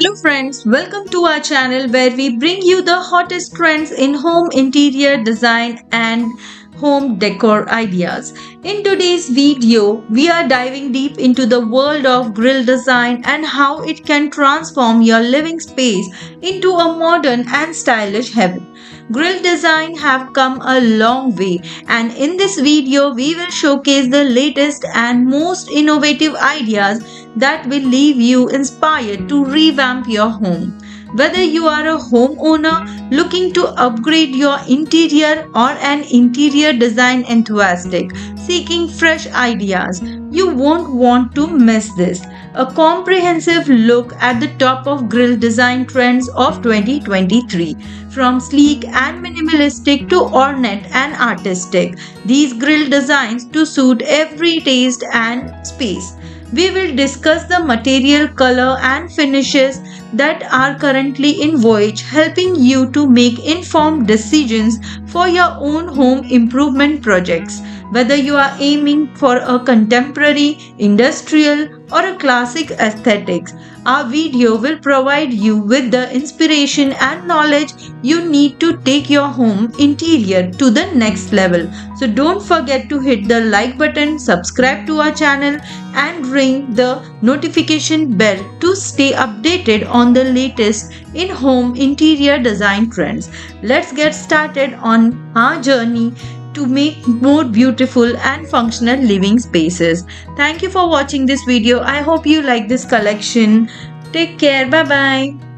Hello friends, welcome to our channel where we bring you the hottest trends in home interior design and home decor ideas. In today's video, we are diving deep into the world of grill design and how it can transform your living space into a modern and stylish heaven. Grill design have come a long way, and in this video we will showcase the latest and most innovative ideas that will leave you inspired to revamp your home. Whether you are a homeowner looking to upgrade your interior or an interior design enthusiast seeking fresh ideas, you won't want to miss this. A comprehensive look at the top of grill design trends of 2023. From sleek and minimalistic to ornate and artistic, these grill designs to suit every taste and space. We will discuss the material, color, and finishes that are currently in vogue, helping you to make informed decisions for your own home improvement projects. Whether you are aiming for a contemporary, industrial, or a classic aesthetics, our video will provide you with the inspiration and knowledge you need to take your home interior to the next level. So don't forget to hit the like button, subscribe to our channel, and ring the notification bell to stay updated on the latest in home interior design trends. Let's get started on our journey to make more beautiful and functional living spaces. Thank you for watching this video. I hope you like this collection. Take care. Bye bye.